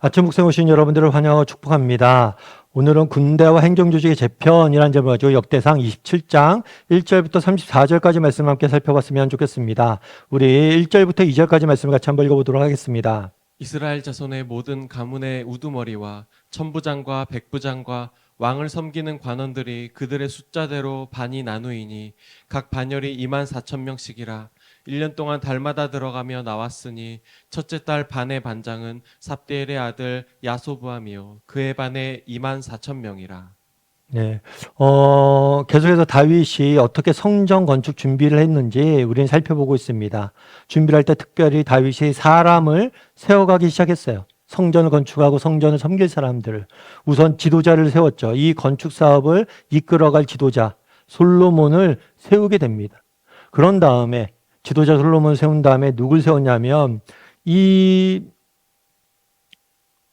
아침 묵상에 오신 여러분들을 환영하고 축복합니다. 오늘은 군대와 행정조직의 재편이라는 제목을 가지고 역대상 27장 1절부터 34절까지 말씀을 함께 살펴봤으면 좋겠습니다. 우리 1절부터 2절까지 말씀을 같이 한번 읽어보도록 하겠습니다. 이스라엘 자손의 모든 가문의 우두머리와 천부장과 백부장과 왕을 섬기는 관원들이 그들의 숫자대로 반이 나누이니 각 반열이 24,000명씩이라 1년 동안 달마다 들어가며 나왔으니 첫째 달 반의 반장은 삽디엘의 아들 야소부암이요 그의 반에 24,000명이라. 네, 계속해서 다윗이 어떻게 성전 건축 준비를 했는지 우리는 살펴보고 있습니다. 준비를 할 때 특별히 다윗이 사람을 세워가기 시작했어요. 성전을 건축하고 성전을 섬길 사람들을. 우선 지도자를 세웠죠. 이 건축 사업을 이끌어갈 지도자 솔로몬을 세우게 됩니다. 그런 다음에 지도자 솔로몬을 세운 다음에 누굴 세웠냐면 이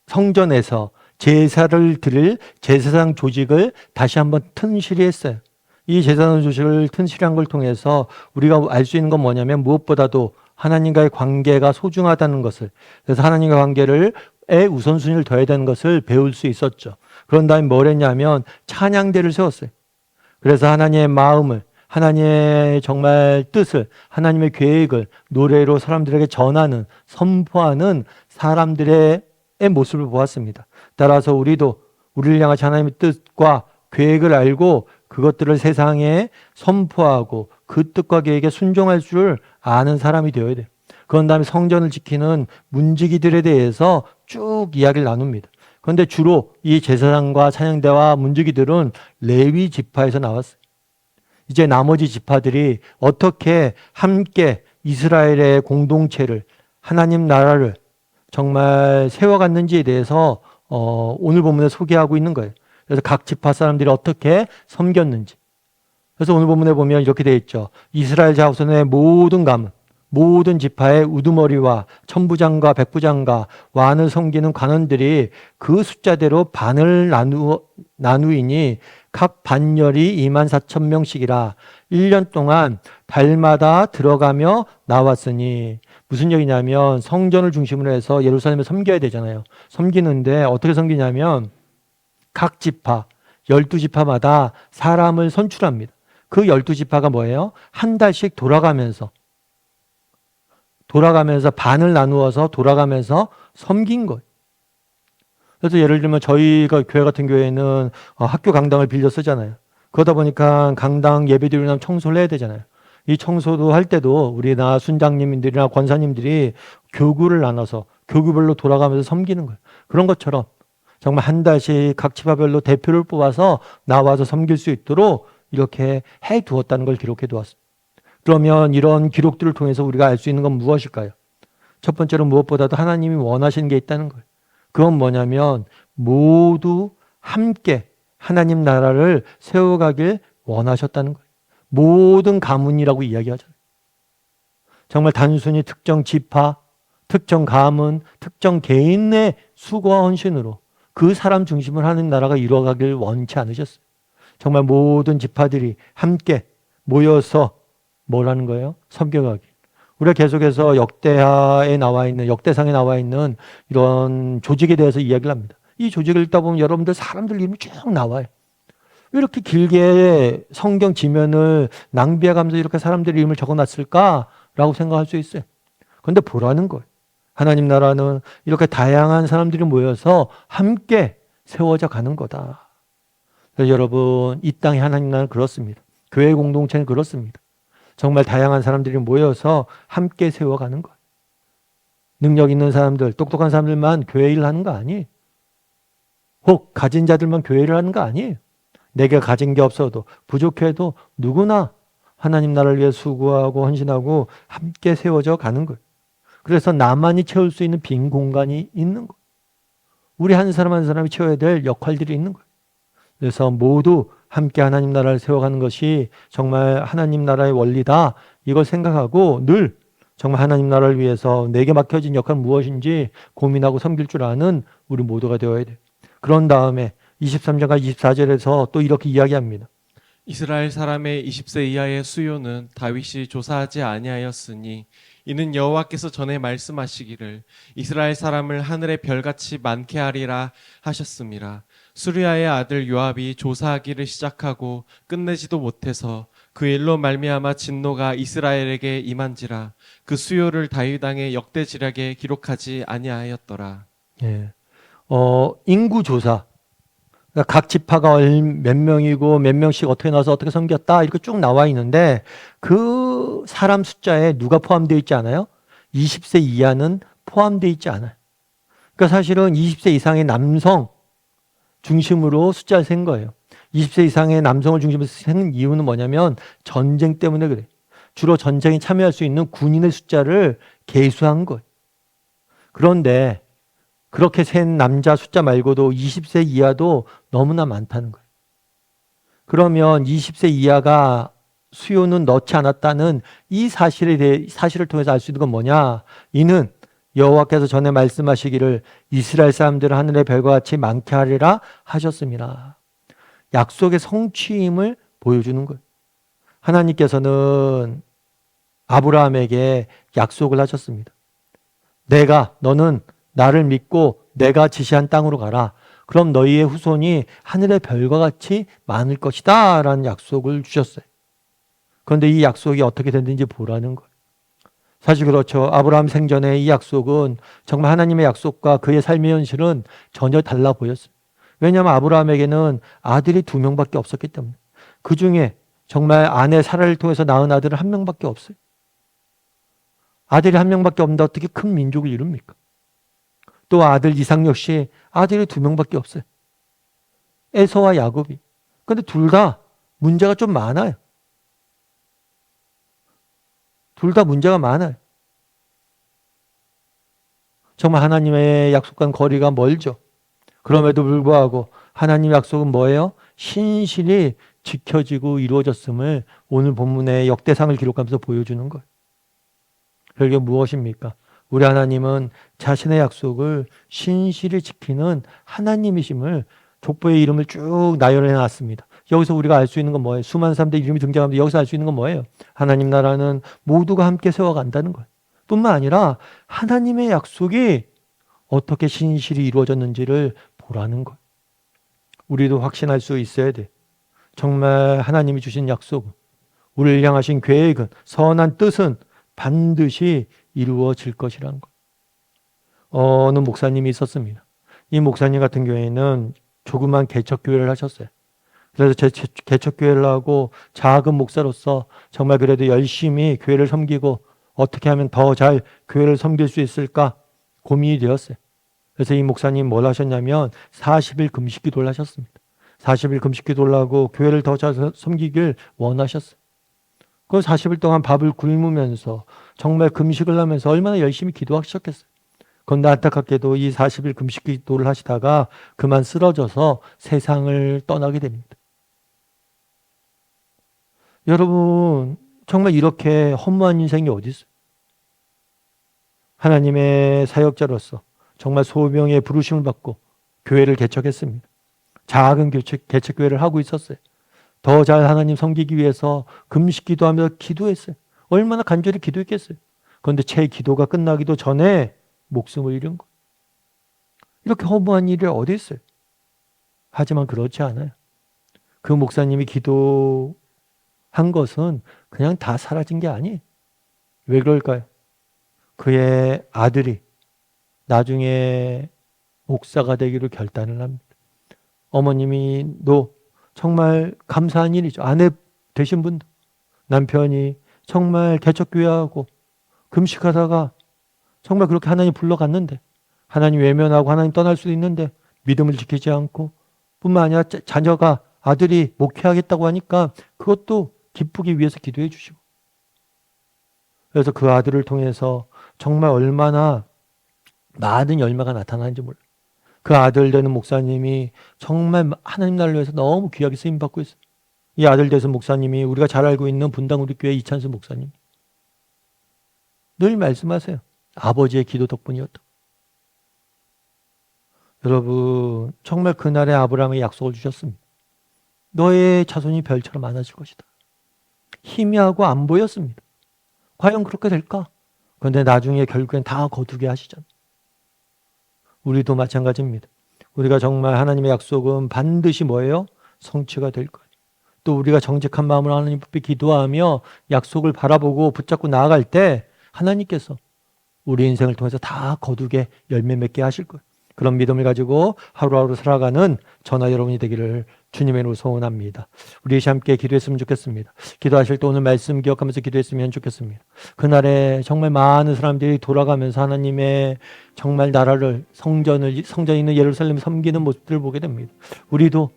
성전에서 제사를 드릴 제사장 조직을 다시 한번 튼실히 했어요. 이 제사장 조직을 튼실한 걸 통해서 우리가 알 수 있는 건 뭐냐면 무엇보다도 하나님과의 관계가 소중하다는 것을, 그래서 하나님과 관계를 우선순위를 둬야 되는 것을 배울 수 있었죠. 그런 다음에 뭘 했냐면 찬양대를 세웠어요. 그래서 하나님의 마음을, 하나님의 정말 뜻을, 하나님의 계획을 노래로 사람들에게 전하는, 선포하는 사람들의 모습을 보았습니다. 따라서 우리도 우리를 향한 하나님의 뜻과 계획을 알고 그것들을 세상에 선포하고 그 뜻과 계획에 순종할 줄 아는 사람이 되어야 돼요. 그런 다음에 성전을 지키는 문지기들에 대해서 쭉 이야기를 나눕니다. 그런데 주로 이 제사장과 찬양대와 문지기들은 레위 지파에서 나왔어요. 이제 나머지 지파들이 어떻게 함께 이스라엘의 공동체를, 하나님 나라를 정말 세워갔는지에 대해서 오늘 본문에 소개하고 있는 거예요. 그래서 각 지파 사람들이 어떻게 섬겼는지. 그래서 오늘 본문에 보면 이렇게 되어 있죠. 이스라엘 자손의 모든 가문, 모든 지파의 우두머리와 천부장과 백부장과 왕을 섬기는 관원들이 그 숫자대로 반을 나누이니 각 반열이 24,000명씩이라 1년 동안 달마다 들어가며 나왔으니, 무슨 얘기냐면 성전을 중심으로 해서 예루살렘을 섬겨야 되잖아요. 섬기는데 어떻게 섬기냐면 각 지파, 12지파마다 사람을 선출합니다. 그 12지파가 뭐예요? 한 달씩 돌아가면서 반을 나누어서 돌아가면서 섬긴 거예요. 그래서 예를 들면 저희가 교회 같은 교회는 학교 강당을 빌려 쓰잖아요. 그러다 보니까 강당 예배드리려면 청소를 해야 되잖아요. 이 청소도 할 때도 우리나 순장님들이나 권사님들이 교구를 나눠서 교구별로 돌아가면서 섬기는 거예요. 그런 것처럼 정말 한 달씩 각 지파별로 대표를 뽑아서 나와서 섬길 수 있도록 이렇게 해 두었다는 걸 기록해 두었습니다. 그러면 이런 기록들을 통해서 우리가 알 수 있는 건 무엇일까요? 첫 번째로 무엇보다도 하나님이 원하시는 게 있다는 거예요. 그건 뭐냐면 모두 함께 하나님 나라를 세워가길 원하셨다는 거예요. 모든 가문이라고 이야기하잖아요. 정말 단순히 특정 지파, 특정 가문, 특정 개인의 수고와 헌신으로 그 사람 중심을 하는 나라가 이루어가길 원치 않으셨어요. 정말 모든 지파들이 함께 모여서 뭘 하는 거예요? 섬겨가길. 우리가 계속해서 역대하에 나와 있는, 역대상에 나와 있는 이런 조직에 대해서 이야기를 합니다. 이 조직을 읽다 보면 여러분들 사람들 이름이 쭉 나와요. 왜 이렇게 길게 성경 지면을 낭비해가면서 이렇게 사람들 이름을 적어놨을까라고 생각할 수 있어요. 그런데 보라는 거예요. 하나님 나라는 이렇게 다양한 사람들이 모여서 함께 세워져 가는 거다. 그래서 여러분, 이 땅의 하나님 나라는 그렇습니다. 교회 공동체는 그렇습니다. 정말 다양한 사람들이 모여서 함께 세워가는 거예요. 능력 있는 사람들, 똑똑한 사람들만 교회 일을 하는 거 아니에요. 혹 가진 자들만 교회 일을 하는 거 아니에요. 내가 가진 게 없어도 부족해도 누구나 하나님 나라를 위해 수고하고 헌신하고 함께 세워져 가는 거예요. 그래서 나만이 채울 수 있는 빈 공간이 있는 거예요. 우리 한 사람 한 사람이 채워야 될 역할들이 있는 거예요. 그래서 모두 함께 하나님 나라를 세워가는 것이 정말 하나님 나라의 원리다. 이걸 생각하고 늘 정말 하나님 나라를 위해서 내게 맡겨진 역할은 무엇인지 고민하고 섬길 줄 아는 우리 모두가 되어야 돼요. 그런 다음에 23절과 24절에서 또 이렇게 이야기합니다. 이스라엘 사람의 20세 이하의 수요는 다윗이 조사하지 아니하였으니 이는 여호와께서 전에 말씀하시기를 이스라엘 사람을 하늘의 별같이 많게 하리라 하셨음이라. 수리아의 아들 요압이 조사하기를 시작하고 끝내지도 못해서 그 일로 말미암아 진노가 이스라엘에게 임한지라. 그 수요를 다윗 왕의 역대 지략에 기록하지 아니하였더라. 예. 인구 조사. 그러니까 각 지파가 몇 명이고 몇 명씩 어떻게 나와서 어떻게 섬겼다 이렇게 쭉 나와 있는데 그 사람 숫자에 누가 포함되어 있지 않아요? 20세 이하는 포함되어 있지 않아요. 그러니까 사실은 20세 이상의 남성 중심으로 숫자를 센 거예요. 20세 이상의 남성을 중심으로 센 이유는 뭐냐면 전쟁 때문에 그래. 주로 전쟁에 참여할 수 있는 군인의 숫자를 계수한 거예요. 그런데 그렇게 센 남자 숫자 말고도 20세 이하도 너무나 많다는 거예요. 그러면 20세 이하가 수요는 넣지 않았다는 이 사실을 통해서 알 수 있는 건 뭐냐? 이는 여호와께서 전에 말씀하시기를 이스라엘 사람들을 하늘의 별과 같이 많게 하리라 하셨습니다. 약속의 성취임을 보여주는 거예요. 하나님께서는 아브라함에게 약속을 하셨습니다. 너는 나를 믿고 내가 지시한 땅으로 가라. 그럼 너희의 후손이 하늘의 별과 같이 많을 것이다 라는 약속을 주셨어요. 그런데 이 약속이 어떻게 됐는지 보라는 거예요. 사실 그렇죠. 아브라함 생전에 이 약속은 정말 하나님의 약속과 그의 삶의 현실은 전혀 달라 보였어요. 왜냐하면 아브라함에게는 아들이 2명밖에 없었기 때문에. 그 중에 정말 아내 사라를 통해서 낳은 아들은 1명밖에 없어요. 아들이 1명밖에 없는데 어떻게 큰 민족을 이룹니까? 또 아들 이삭 역시 아들이 2명밖에 없어요. 에서와 야곱이. 그런데 둘 다 문제가 좀 많아요. 둘 다 문제가 많아요. 정말 하나님의 약속과는 거리가 멀죠. 그럼에도 불구하고 하나님의 약속은 뭐예요? 신실히 지켜지고 이루어졌음을 오늘 본문의 역대상을 기록하면서 보여주는 거예요. 그게 무엇입니까? 우리 하나님은 자신의 약속을 신실히 지키는 하나님이심을 족보의 이름을 쭉 나열해 놨습니다. 여기서 우리가 알 수 있는 건 뭐예요? 수많은 사람들의 이름이 등장하는데 여기서 알 수 있는 건 뭐예요? 하나님 나라는 모두가 함께 세워간다는 거예요. 뿐만 아니라 하나님의 약속이 어떻게 신실히 이루어졌는지를 보라는 거예요. 우리도 확신할 수 있어야 돼. 정말 하나님이 주신 약속은, 우리를 향하신 계획은, 선한 뜻은 반드시 이루어질 것이라는 것. 어느 목사님이 있었습니다. 이 목사님 같은 경우에는 조그만 개척교회를 하셨어요. 그래서 개척교회를 하고 작은 목사로서 정말 그래도 열심히 교회를 섬기고 어떻게 하면 더 잘 교회를 섬길 수 있을까 고민이 되었어요. 그래서 이 목사님 뭘 하셨냐면 40일 금식 기도를 하셨습니다. 40일 금식 기도를 하고 교회를 더 잘 섬기길 원하셨어요. 그 40일 동안 밥을 굶으면서 정말 금식을 하면서 얼마나 열심히 기도하셨겠어요. 그런데 안타깝게도 이 40일 금식 기도를 하시다가 그만 쓰러져서 세상을 떠나게 됩니다. 여러분, 정말 이렇게 허무한 인생이 어디 있어요? 하나님의 사역자로서 정말 소명의 부르심을 받고 교회를 개척했습니다. 작은 개척교회를 하고 있었어요. 더 잘 하나님 섬기기 위해서 금식 기도하며 기도했어요. 얼마나 간절히 기도했겠어요. 그런데 채 기도가 끝나기도 전에 목숨을 잃은 거예요. 이렇게 허무한 일이 어디 있어요? 하지만 그렇지 않아요. 그 목사님이 기도한 것은 그냥 다 사라진 게 아니에요. 왜 그럴까요? 그의 아들이 나중에 목사가 되기로 결단을 합니다. 어머님이 정말 감사한 일이죠. 아내 되신 분도 남편이 정말 개척교회하고 금식하다가 정말 그렇게 하나님 불러갔는데 하나님 외면하고 하나님 떠날 수도 있는데 믿음을 지키지 않고 뿐만 아니라 자녀가 아들이 목회하겠다고 하니까 그것도 기쁘기 위해서 기도해 주시고 그래서 그 아들을 통해서 정말 얼마나 많은 열매가 나타나는지 몰라요. 그 아들 되는 목사님이 정말 하나님 나라를 위해서 너무 귀하게 쓰임받고 있어요. 이 아들 되신 목사님이 우리가 잘 알고 있는 분당우리교회 이찬수 목사님. 늘 말씀하세요. 아버지의 기도 덕분이었다. 여러분, 정말 그날에 아브라함의 약속을 주셨습니다. 너의 자손이 별처럼 많아질 것이다. 희미하고 안 보였습니다. 과연 그렇게 될까? 그런데 나중에 결국엔 다 거두게 하시잖아요. 우리도 마찬가지입니다. 우리가 정말 하나님의 약속은 반드시 뭐예요? 성취가 될 거예요. 또 우리가 정직한 마음으로 하나님 앞에 기도하며 약속을 바라보고 붙잡고 나아갈 때 하나님께서 우리 인생을 통해서 다 거두게 열매 맺게 하실 거예요. 그런 믿음을 가지고 하루하루 살아가는 저나 여러분이 되기를 주님의 이름으로 소원합니다. 우리 함께 기도했으면 좋겠습니다. 기도하실 때 오늘 말씀 기억하면서 기도했으면 좋겠습니다. 그날에 정말 많은 사람들이 돌아가면서 하나님의 정말 나라를 성전에 있는 예루살렘을 섬기는 모습들을 보게 됩니다. 우리도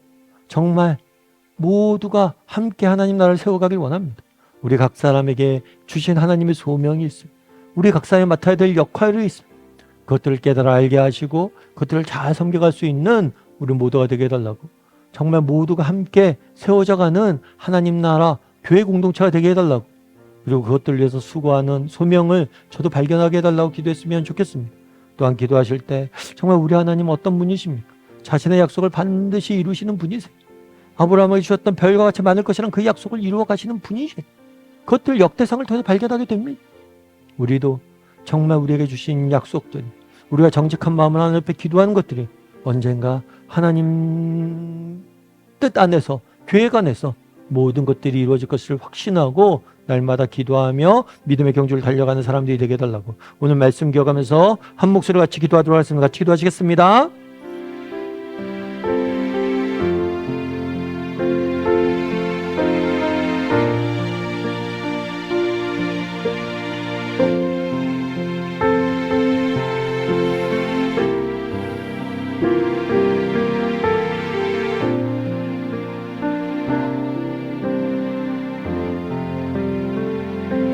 정말 모두가 함께 하나님 나라를 세워가길 원합니다. 우리 각 사람에게 주신 하나님의 소명이 있습니다. 우리 각 사람이 맡아야 될 역할이 있습니다. 그것들을 깨달아 알게 하시고 그것들을 잘 섬겨갈 수 있는 우리 모두가 되게 해달라고, 정말 모두가 함께 세워져가는 하나님 나라 교회 공동체가 되게 해달라고, 그리고 그것들을 위해서 수고하는 소명을 저도 발견하게 해달라고 기도했으면 좋겠습니다. 또한 기도하실 때 정말 우리 하나님 어떤 분이십니까? 자신의 약속을 반드시 이루시는 분이세요. 아브라함에게 주셨던 별과 같이 많을 것이란 그 약속을 이루어 가시는 분이세요. 그것들 역대상을 통해서 발견하게 됩니다. 우리도 정말 우리에게 주신 약속들이, 우리가 정직한 마음으로 하나님 앞에 기도하는 것들이 언젠가 하나님 뜻 안에서, 계획 안에서 모든 것들이 이루어질 것을 확신하고 날마다 기도하며 믿음의 경주를 달려가는 사람들이 되게 해달라고, 오늘 말씀 기억하면서 한 목소리로 같이 기도하도록 하겠습니다. 같이 기도하시겠습니다.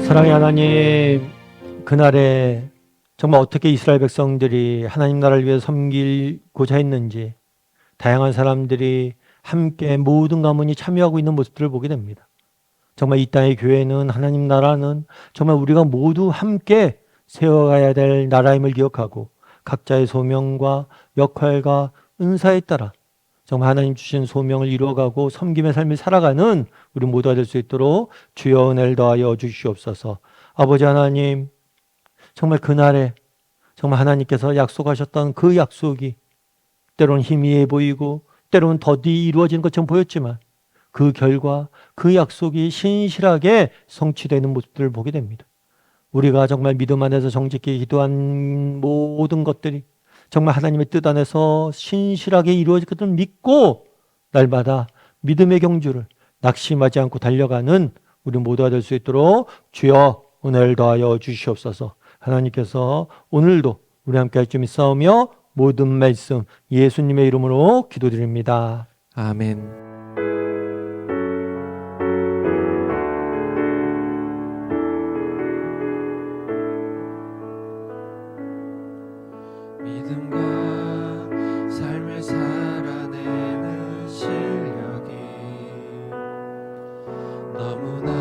사랑의 하나님, 그날에 정말 어떻게 이스라엘 백성들이 하나님 나라를 위해 섬기고자 했는지 다양한 사람들이 함께 모든 가문이 참여하고 있는 모습들을 보게 됩니다. 정말 이 땅의 교회는, 하나님 나라는 정말 우리가 모두 함께 세워가야 될 나라임을 기억하고 각자의 소명과 역할과 은사에 따라 정말 하나님 주신 소명을 이루어가고 섬김의 삶을 살아가는 우리 모두가 될 수 있도록 주여 은혜를 더하여 주시옵소서. 아버지 하나님, 정말 그날에 정말 하나님께서 약속하셨던 그 약속이 때로는 희미해 보이고 때로는 더디 이루어지는 것처럼 보였지만 그 결과 그 약속이 신실하게 성취되는 모습들을 보게 됩니다. 우리가 정말 믿음 안에서 정직히 기도한 모든 것들이 정말 하나님의 뜻 안에서 신실하게 이루어질 것을 믿고 날마다 믿음의 경주를 낙심하지 않고 달려가는 우리 모두가 될 수 있도록 주여 은혜를 더하여 주시옵소서. 하나님께서 오늘도 우리 함께 할 줄 믿사오며 모든 말씀 예수님의 이름으로 기도드립니다. 아멘. 믿음과 삶을 살아내는 실력이 너무나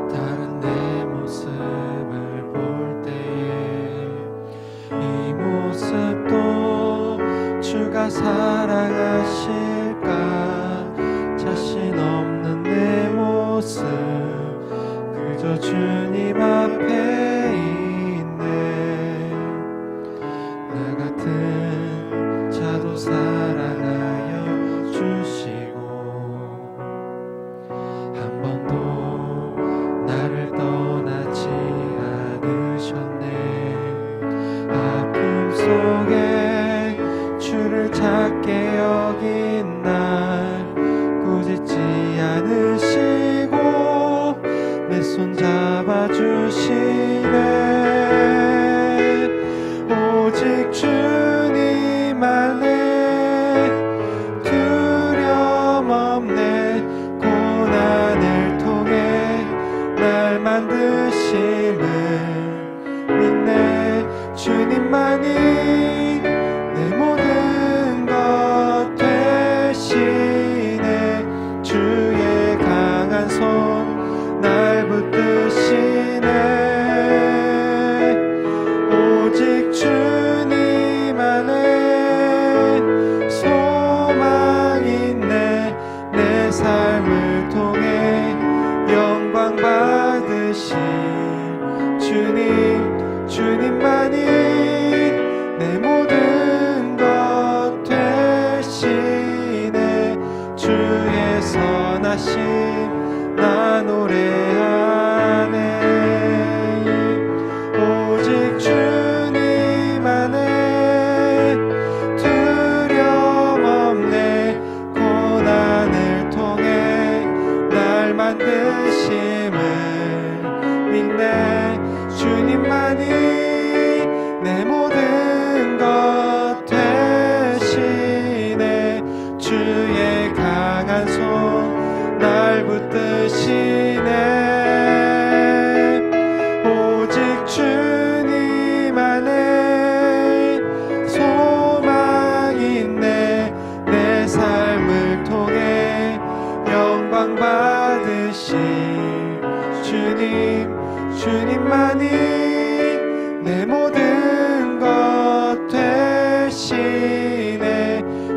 다른 내 모습을 볼 때에 이 모습도 주가 사랑하실까, 자신 없는 내 모습 그저 주님 앞에 자도 사랑하여 주시고 한 번도 나를 떠나지 않으셨네. 아픔 속에 주를 찾게 여긴 날 꾸짖지 않으시고 내 손 잡아주시네. 오직 주님 안에 두려움 없네. 고난을 통해 날 만드심을 믿네. 주님만이 내 모든 것 되시네. 주의 강한 손 날 붙드시네. 오직 주님 안에 소망 있네. 내 삶을 통해 영광 받으신 주님 주님만이 내 모든 것 되시네. 주의 선하심 나 노래하네. 오직 주님 안에 두려움 없네. 고난을 통해 날 만드심을 믿네. 주님만이 내 모든 것 되시네. 주의 강한 손 날 붙드시네. 오직 주님 안에 소망이 있네. 내 삶을 통해 영광 받으실 주님. 주님만이 내 모든 것 되시네.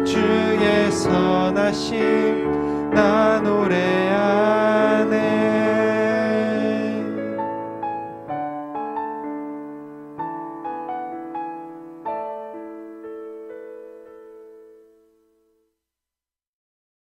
주의 선하심 나 노래